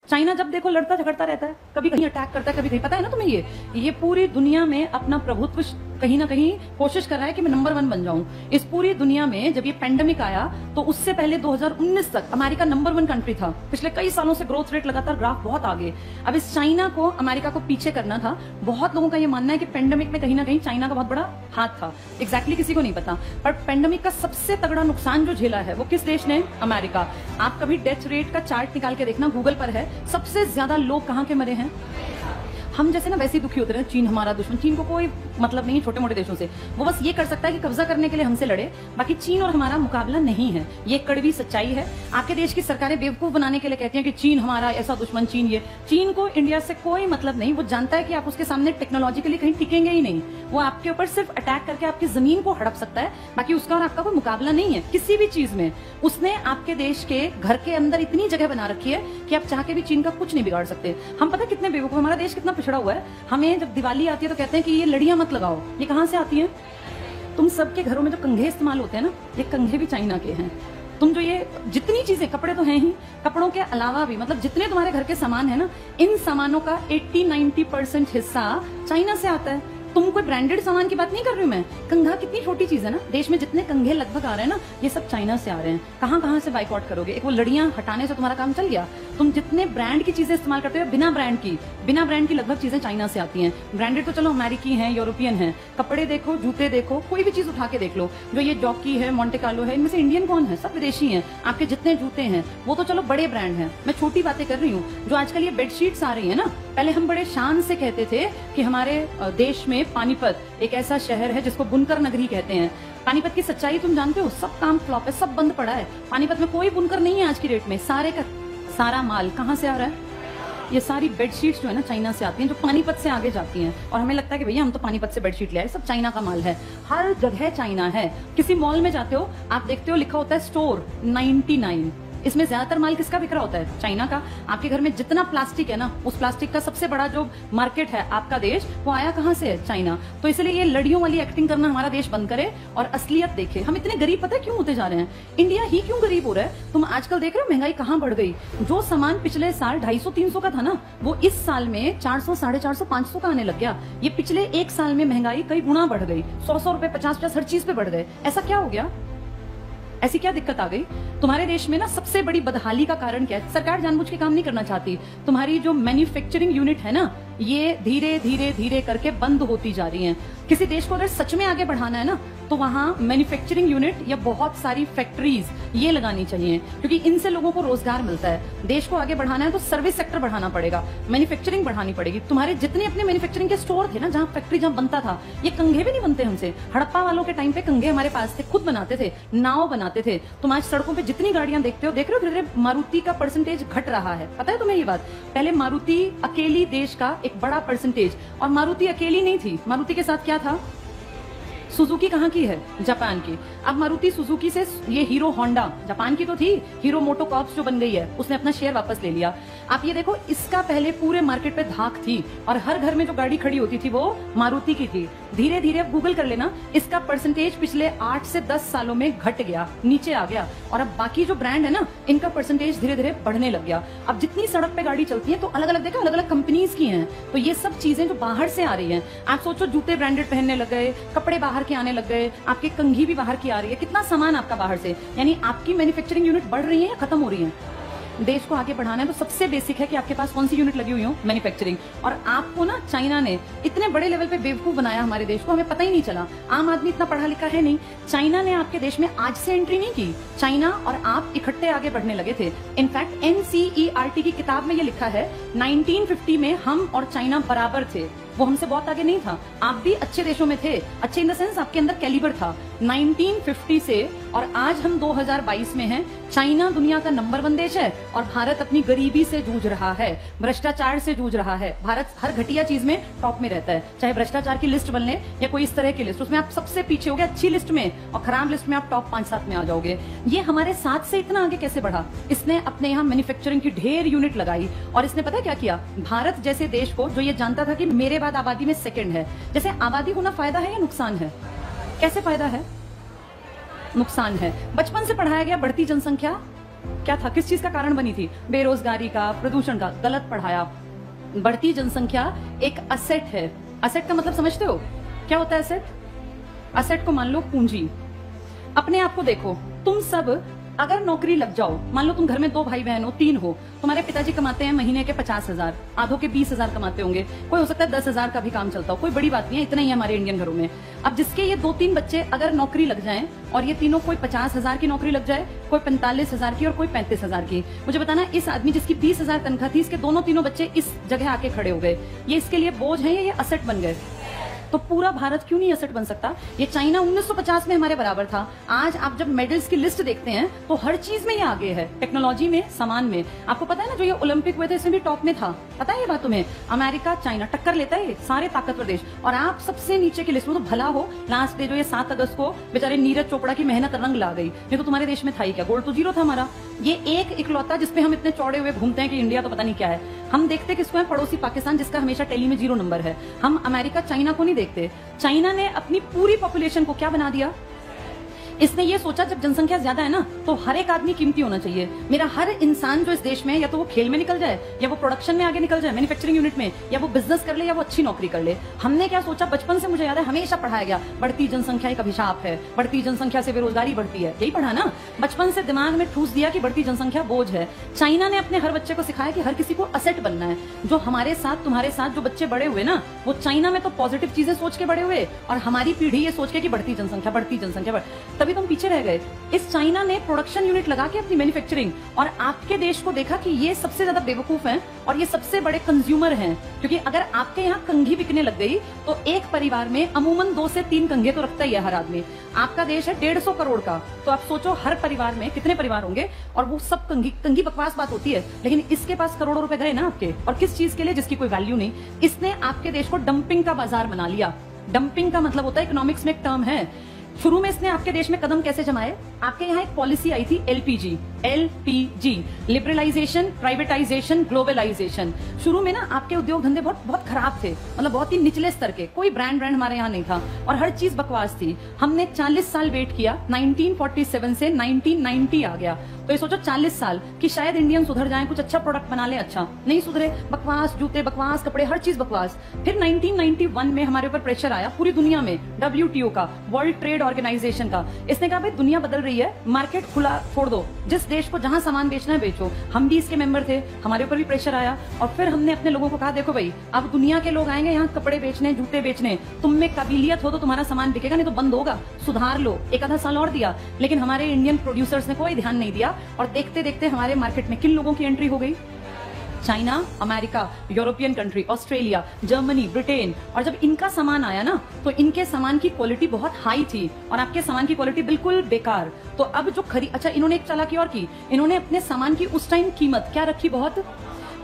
China जब देखो लड़ता झगड़ता रहता है, कभी कहीं अटैक करता है, कभी कहीं, पता है ना तुम्हें, ये पूरी दुनिया में अपना प्रभुत्व कहीं ना कहीं कोशिश कर रहा है कि मैं नंबर 1 बन जाऊं। इस पूरी दुनिया में जब ये पेंडेमिक आया तो उससे पहले 2019 तक अमेरिका नंबर 1 कंट्री था। पिछले कई सालों से ग्रोथ रेट लगातार ग्राफ बहुत आगे। अब इस चाइना को अमेरिका को पीछे करना था। बहुत लोगों का ये मानना है कि पेंडेमिक में कहीं ना कहीं चाइना का बहुत बड़ा हाथ था। एग्जैक्टली किसी को नहीं पता, पर पेंडेमिक का सबसे तगड़ा नुकसान जो झेला है वो किस देश ने? अमेरिका। आप कभी डेथ रेट का चार्ट निकाल के देखना, गूगल पर है, सबसे ज्यादा लोग कहां के मरे हैं? हम जैसे ना वैसे ही दुखी होते रहे, चीन हमारा दुश्मन, चीन को कोई मतलब नहीं छोटे मोटे देशों से, वो बस ये कर सकता है कि कब्जा करने के लिए हमसे लड़े, बाकी चीन और हमारा मुकाबला नहीं है। ये कड़वी सच्चाई है। आपके देश की सरकारें बेवकूफ बनाने के लिए कहती हैं कि चीन हमारा ऐसा दुश्मन, चीन ये। चीन को इंडिया से कोई मतलब नहीं। वो जानता है कि आप उसके सामने टेक्नोलॉजिकली कहीं टिकेंगे ही नहीं। वो आपके ऊपर सिर्फ अटैक करके आपकी जमीन को हड़प सकता है, बाकी उसका और आपका कोई मुकाबला नहीं है किसी भी चीज में। उसने आपके देश के घर के अंदर इतनी जगह बना रखी है कि आप चाह के भी चीन का कुछ नहीं बिगाड़ सकते। हम पता कितने बेवकूफ, हमारा देश कितना पिछड़ा हुआ है। हमें जब दिवाली आती है तो कहते हैं कि ये लड़ियां मत लगाओ। ये कहां से आती है? तुम सबके घरों में जो कंघे इस्तेमाल होते हैं ना, ये कंघे भी चाइना के हैं। तुम जो ये जितनी चीजें, कपड़े तो हैं ही, कपड़ों के अलावा भी मतलब जितने तुम्हारे घर के सामान है ना, इन सामानों का 80-90% हिस्सा चाइना से आता है। तुम कोई ब्रांडेड सामान की बात नहीं कर रही हूं मैं। कंघा कितनी छोटी चीज है ना, देश में जितने कंघे लगभग आ रहे हैं ना, ये सब चाइना से आ रहे हैं। कहां कहां से बाइकआउट करोगे? एक वो लड़ियां हटाने से तुम्हारा काम चल गया। तुम जितने ब्रांड की चीजें इस्तेमाल करते हो, बिना ब्रांड की लगभग चीजें चाइना से आती हैं। ब्रांडेड तो चलो अमेरिकी हैं, यूरोपियन हैं। कपड़े देखो, जूते देखो, कोई भी चीज उठा के देख लो, जो ये जॉकी है, मोंटे कार्लो है, इनमें से इंडियन कौन है? सब विदेशी हैं। आपके जितने जूते हैं वो तो चलो बड़े ब्रांड हैं। मैं छोटी बातें कर रही हूँ। जो आजकल ये बेडशीट्स आ रही है ना, पहले हम बड़े शान से कहते थे कि हमारे देश में पानीपत एक ऐसा शहर है जिसको बुनकर नगरी कहते हैं। पानीपत की सच्चाई तुम जानते हो, सब काम फ्लॉप है, सब बंद पड़ा है। पानीपत में कोई बुनकर नहीं है आज की डेट में। सारे का सारा माल कहां से आ रहा है? ये सारी बेडशीट्स जो है ना, चाइना से आती हैं, जो पानीपत से आगे जाती हैं। और हमें लगता है कि भैया हम तो पानीपत से बेडशीट ले आए, सब चाइना का माल है। हर जगह चाइना है। किसी मॉल में जाते हो, आप देखते हो लिखा होता है स्टोर 99। इसमें ज्यादातर माल किसका बिक रहा होता है? चाइना का। आपके घर में जितना प्लास्टिक है ना, उस प्लास्टिक का सबसे बड़ा जो मार्केट है आपका देश, वो आया कहां से है? चाइना। तो इसलिए ये लड़ियों वाली एक्टिंग करना हमारा देश बंद करे और असलियत देखे। हम इतने गरीब पता है क्यों होते जा रहे हैं? इंडिया ही क्यों गरीब हो रहा है? तुम आजकल देख रहे हो महंगाई कहां बढ़ गई। जो सामान पिछले साल 250-300 का था ना, वो इस साल में 400, 450, 500 का आने लग गया। ये पिछले एक साल में महंगाई कई गुना बढ़ गई। 100 रुपए, 50 हर चीज पे बढ़ गए। ऐसा क्या हो गया? ऐसी क्या दिक्कत आ गई? तुम्हारे देश में ना सबसे बड़ी बदहाली का कारण क्या है? सरकार जानबूझ के काम नहीं करना चाहती। तुम्हारी जो मैन्युफैक्चरिंग यूनिट है ना, ये धीरे धीरे धीरे करके बंद होती जा रही हैं। किसी देश को अगर सच में आगे बढ़ाना है ना, तो वहां मैन्युफैक्चरिंग यूनिट या बहुत सारी फैक्ट्रीज ये लगानी चाहिए, क्योंकि इनसे लोगों को रोजगार मिलता है। देश को आगे बढ़ाना है तो सर्विस सेक्टर बढ़ाना पड़ेगा, मैन्युफैक्चरिंग बढ़ानी पड़ेगी। तुम्हारे जितने अपने मैन्युफैक्चरिंग के स्टोर थे ना, जहां फैक्ट्री जहां बनता था, ये कंघे भी नहीं बनते हमसे। हड़प्पा वालों के टाइम पे कंघे हमारे पास थे, खुद बनाते थे, नाव बनाते थे। तुम आज सड़कों पे जितनी गाड़ियां देखते हो, देख रहे हो धीरे धीरे मारुति का परसेंटेज घट रहा है। पता है तुम्हें ये बात? पहले मारुति अकेली देश का एक बड़ा परसेंटेज, और मारुति अकेली नहीं थी, मारुति के साथ क्या था? सुजुकी कहाँ की है? जापान की। अब मारुति सुजुकी से ये हीरो होंडा, जापान की तो थी, हीरो मोटोकॉर्प्स जो बन गई है, उसने अपना शेयर वापस ले लिया। आप ये देखो, इसका पहले पूरे मार्केट पे धाक थी और हर घर में जो गाड़ी खड़ी होती थी वो मारुति की थी। धीरे धीरे अब गूगल कर लेना, इसका परसेंटेज पिछले 8 से 10 सालों में घट गया, नीचे आ गया। और अब बाकी जो ब्रांड है ना, इनका परसेंटेज धीरे धीरे बढ़ने लग गया। अब जितनी सड़क पे गाड़ी चलती है तो अलग अलग देखा, अलग अलग कंपनीज की हैं। तो ये सब चीजें जो बाहर से आ रही हैं, आप सोचो जूते ब्रांडेड पहनने लग गए, कपड़े बाहर के आने लग गए, आपकी कंघी भी बाहर की आ रही है। कितना सामान आपका बाहर से, यानी आपकी मैन्युफैक्चरिंग यूनिट बढ़ रही है या खत्म हो रही है? देश को आगे बढ़ाना है तो सबसे बेसिक है कि आपके पास कौन सी यूनिट लगी हुई हो, मैन्युफैक्चरिंग। और आपको ना चाइना ने इतने बड़े लेवल पे बेवकूफ बनाया हमारे देश को, हमें पता ही नहीं चला। आम आदमी इतना पढ़ा लिखा है नहीं। चाइना ने आपके देश में आज से एंट्री नहीं की। चाइना और आप इकट्ठे आगे बढ़ने लगे थे। इनफैक्ट NCERT की किताब में ये लिखा है 1950 में हम और चाइना बराबर थे। वो हमसे बहुत आगे नहीं था। आप भी अच्छे देशों में थे, अच्छे इन द सेंस आपके अंदर कैलिबर था। 1950 से और आज हम 2022 में हैं। चाइना दुनिया का नंबर 1 देश है और भारत अपनी गरीबी से जूझ रहा है, भ्रष्टाचार से जूझ रहा है। भारत हर घटिया चीज में टॉप में रहता है, चाहे भ्रष्टाचार की लिस्ट बन ले या कोई इस तरह की लिस्ट, उसमें आप सबसे पीछे हो गए अच्छी लिस्ट में, और खराब लिस्ट में आप टॉप 5-7 में आ जाओगे। ये हमारे साथ से इतना आगे कैसे बढ़ा? इसने अपने यहाँ मैन्युफैक्चरिंग की ढेर यूनिट लगाई और इसने पता क्या किया? भारत जैसे देश को, जो ये जानता था कि मेरे बाद आबादी में सेकंड है, जैसे आबादी होना फायदा है या नुकसान है? कैसे फायदा है? नुकसान है। बचपन से पढ़ाया गया बढ़ती जनसंख्या क्या था, किस चीज का कारण बनी थी? बेरोजगारी का, प्रदूषण का। गलत पढ़ाया। बढ़ती जनसंख्या एक असेट है। असेट का मतलब समझते हो क्या होता है असेट? असेट को मान लो पूंजी। अपने आप को देखो, तुम सब अगर नौकरी लग जाओ, मान लो तुम घर में 2 भाई बहन हो, 3 हो, तुम्हारे पिताजी कमाते हैं महीने के 50,000, आधों के 20,000 कमाते होंगे, कोई हो सकता है 10,000 का भी काम चलता हो, कोई बड़ी बात नहीं है, इतना ही है हमारे इंडियन घरों में। अब जिसके ये 2-3 बच्चे अगर नौकरी लग जाएं और ये तीनों, कोई 50,000 की नौकरी लग जाए, कोई 45,000 की और कोई 35,000 की, मुझे बताना इस आदमी जिसकी 20,000 तनख्वाह थी, इसके तीनों बच्चे इस जगह आके खड़े हो गए, ये इसके लिए बोझ है या ये असेट बन गए? तो पूरा भारत क्यों नहीं असेट बन सकता? ये चाइना 1950 में हमारे बराबर था। आज आप जब मेडल्स की लिस्ट देखते हैं तो हर चीज में ये आगे है, टेक्नोलॉजी में, सामान में। आपको पता है ना, जो ये ओलंपिक हुए थे इसमें भी टॉप में था, पता है ये बात तुम्हें? अमेरिका, चाइना टक्कर लेता है, सारे ताकतवर देश, और आप सबसे नीचे की लिस्ट में। तो भला हो लास्ट डे जो ये 7 अगस्त को बेचारे नीरज चोपड़ा की मेहनत रंग ला गई, नहीं तो तुम्हारे देश में था ही क्या? गोल्ड तो 0 था हमारा। ये एक इकलौता जिसपे हम इतने चौड़े हुए घूमते हैं कि इंडिया तो पता नहीं क्या है। हम देखते किसको है? पड़ोसी पाकिस्तान, जिसका हमेशा टेली में 0 नंबर है। हम अमेरिका, चाइना को नहीं देखते। चाइना ने अपनी पूरी पॉपुलेशन को क्या बना दिया? इसने ये सोचा जब जनसंख्या ज्यादा है ना, तो हर एक आदमी कीमती होना चाहिए। मेरा हर इंसान जो इस देश में, या तो वो खेल में निकल जाए, या वो प्रोडक्शन में आगे निकल जाए, मैन्युफैक्चरिंग यूनिट में, या वो बिजनेस कर ले, या वो अच्छी नौकरी कर ले। हमने क्या सोचा? बचपन से मुझे याद है हमेशा पढ़ाया गया, बढ़ती जनसंख्या एक अभिशाप है, बढ़ती जनसंख्या से बेरोजगारी बढ़ती है। यही पढ़ा ना, बचपन से दिमाग में ठूस दिया कि बढ़ती जनसंख्या बोझ है। चाइना ने अपने हर बच्चे को सिखाया कि हर किसी को असेट बनना है। जो हमारे साथ, तुम्हारे साथ जो बच्चे बड़े हुए ना, वो चाइना में तो पॉजिटिव चीजें सोच के बड़े हुए, और हमारी पीढ़ी ये सोच के कि बढ़ती जनसंख्या, बढ़ती जनसंख्या, तभी तुम पीछे रह गए। इस चाइना ने प्रोडक्शन यूनिट लगा के अपनी मैन्युफैक्चरिंग, और आपके देश को देखा कि ये सबसे ज्यादा बेवकूफ हैं और ये सबसे बड़े कंज्यूमर हैं। क्योंकि अगर आपके यहाँ कंघी बिकने लग गई तो एक परिवार में अमूमन 2 से 3 कंघे तो रखता ही है हर आदमी। आपका देश है 150 करोड़ का, तो आप सोचो हर परिवार में कितने परिवार होंगे, और वो सब कंघी बकवास बात होती है, लेकिन इसके पास करोड़ों रुपए गए ना आपके, और किस चीज के लिए? जिसकी कोई वैल्यू नहीं। इसने आपके देश को डंपिंग का बाजार बना लिया। डंपिंग का मतलब होता है, इकोनॉमिक्स में एक टर्म है। शुरू में इसने आपके देश में कदम कैसे जमाए? आपके यहाँ एक पॉलिसी आई थी एलपीजी, लिबरलाइजेशन, प्राइवेटाइजेशन, ग्लोबलाइजेशन। शुरू में ना आपके उद्योग धंधे बहुत खराब थे, मतलब बहुत ही निचले स्तर के, कोई ब्रांड हमारे यहाँ नहीं था, और हर चीज बकवास थी। हमने 40 साल वेट किया, 1947 से 1990 आ गया। तो ये सोचो 40 साल कि शायद इंडियन सुधर जाएं, कुछ अच्छा प्रोडक्ट बना ले। अच्छा नहीं सुधरे, बकवास जूते, बकवास कपड़े, हर चीज बकवास। फिर 1991 में हमारे ऊपर प्रेशर आया पूरी दुनिया में, WTO का, वर्ल्ड ट्रेड ऑर्गेनाइजेशन का। इसने कहा भाई दुनिया बदल रही है, मार्केट खुला छोड़ दो, जिस देश को जहां सामान बेचना है बेचो। हम भी इसके मेंबर थे, हमारे ऊपर भी प्रेशर आया, और फिर हमने अपने लोगों को कहा देखो भाई, अब दुनिया के लोग आएंगे यहाँ कपड़े बेचने, जूते बेचने, तुम में काबिलियत हो तो तुम्हारा सामान बिकेगा, नहीं तो बंद होगा, सुधार लो। एक आधा साल और दिया, लेकिन हमारे इंडियन प्रोड्यूसर्स ने कोई ध्यान नहीं दिया, और देखते देखते हमारे मार्केट में किन लोगों की एंट्री हो गई? China, America, European country, Australia, Germany, Britain. और जब इनका सामान आया ना, तो इनके सामान की क्वालिटी बहुत हाई थी और आपके सामान की क्वालिटी बिल्कुल बेकार। तो अब जो अच्छा, इन्होंने एक चालाकी और की, इन्होंने अपने सामान की उस टाइम कीमत क्या रखी? बहुत।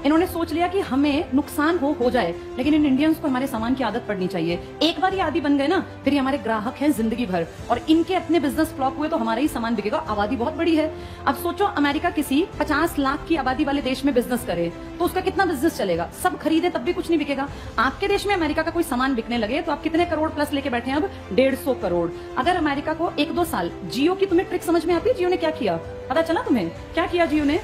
इन्होंने सोच लिया कि हमें नुकसान हो जाए, लेकिन इन इंडियंस को हमारे सामान की आदत पड़नी चाहिए। एक बार ये आदी बन गए ना, फिर ये हमारे ग्राहक हैं जिंदगी भर, और इनके अपने बिजनेस फ्लॉप हुए तो हमारा ही सामान बिकेगा। आबादी बहुत बड़ी है। अब सोचो अमेरिका किसी 50 लाख की आबादी वाले देश में बिजनेस करे तो उसका कितना बिजनेस चलेगा? सब खरीदे तब भी कुछ नहीं बिकेगा। आपके देश में अमेरिका का कोई सामान बिकने लगे तो आप कितने करोड़ प्लस लेके बैठे हैं? अब 150 करोड़। अगर अमेरिका को 1-2 साल, जियो की तुम्हें ट्रिक समझ में आती है? जियो ने क्या किया पता चला तुम्हें? क्या किया जियो ने?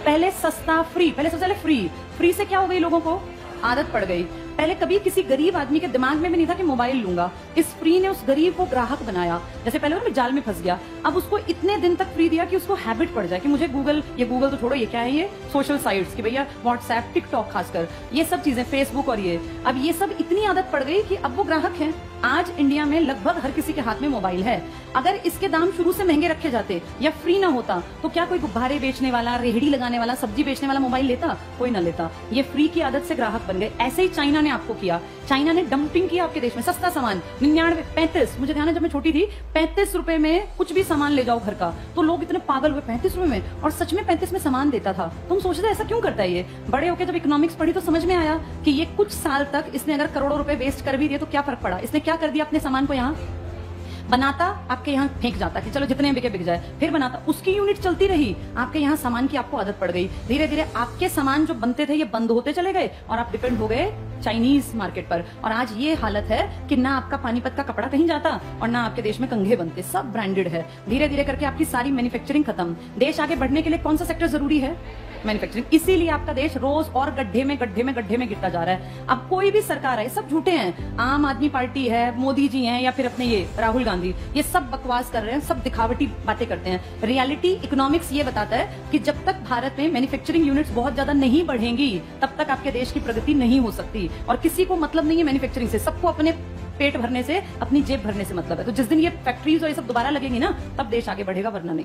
पहले सस्ता, फ्री, पहले सबसे पहले फ्री से क्या हो गई? लोगों को आदत पड़ गई। पहले कभी किसी गरीब आदमी के दिमाग में भी नहीं था कि मोबाइल लूंगा। इस फ्री ने उस गरीब को ग्राहक बनाया। जैसे पहले वो जाल में फंस गया, अब उसको इतने दिन तक फ्री दिया कि उसको हैबिट पड़ जाए कि मुझे गूगल तो छोड़ो, ये क्या है, ये सोशल साइट्स की भैया, व्हाट्सएप, टिकटॉक, खासकर ये सब चीजें, फेसबुक, और ये अब ये सब इतनी आदत पड़ गई कि अब वो ग्राहक हैं। आज इंडिया में लगभग हर किसी के हाथ में मोबाइल है। अगर इसके दाम शुरू से महंगे रखे जाते या फ्री ना होता तो क्या कोई गुब्बारे बेचने वाला, रेहड़ी लगाने वाला, सब्जी बेचने वाला मोबाइल लेता? कोई ना लेता। ये फ्री की आदत से ग्राहक बन गए। ऐसे ही चाइना ने आपको किया। चाइना ने डंपिंग किया आपके देश में। सस्ता सामान 99, 35, मुझे ध्यान है जब मैं छोटी थी, 35 रुपए में कुछ भी सामान ले जाओ घर का, तो लोग इतने पागल हुए, 35 रुपए में, और सच में 35 में सामान देता था। तुम सोचते ऐसा क्यों करता है ये? बड़े होकर जब इकोनॉमिक्स पढ़ी तो समझ में आया कि ये कुछ साल तक इसने अगर करोड़ों रुपए वेस्ट कर भी दिए तो क्या फर्क पड़ा? इसने क्या कर दिया अपने सामान को? यहाँ बनाता आपके यहाँ फेंक जाता कि चलो जितने बिके बिक जाए, फिर बनाता, उसकी यूनिट चलती रही, आपके यहाँ सामान की आपको आदत पड़ गई, धीरे धीरे आपके सामान जो बनते थे ये बंद होते चले गए और आप डिपेंड हो गए चाइनीज मार्केट पर। और आज ये हालत है कि ना आपका पानीपत का कपड़ा कहीं जाता और ना आपके देश में कंघे बनते, सब ब्रांडेड है। धीरे धीरे करके आपकी सारी मैन्युफैक्चरिंग खत्म। देश आगे बढ़ने के लिए कौन सा सेक्टर जरूरी है? मैन्युफैक्चरिंग। इसीलिए आपका देश रोज और गड्ढे में गिरता जा रहा है। अब कोई भी सरकार है, सब झूठे हैं, आम आदमी पार्टी है, मोदी जी हैं या फिर अपने ये राहुल गांधी, ये सब बकवास कर रहे हैं, सब दिखावटी बातें करते हैं। रियलिटी इकोनॉमिक्स ये बताता है कि जब तक भारत में मैन्युफैक्चरिंग यूनिट्स बहुत ज्यादा नहीं बढ़ेंगी तब तक आपके देश की प्रगति नहीं हो सकती। और किसी को मतलब नहीं है मैन्युफैक्चरिंग से, सबको अपने पेट भरने से, अपनी जेब भरने से मतलब है। तो जिस दिन ये फैक्ट्रीज और ये सब दोबारा लगेंगी ना, तब देश आगे बढ़ेगा, वरना नहीं।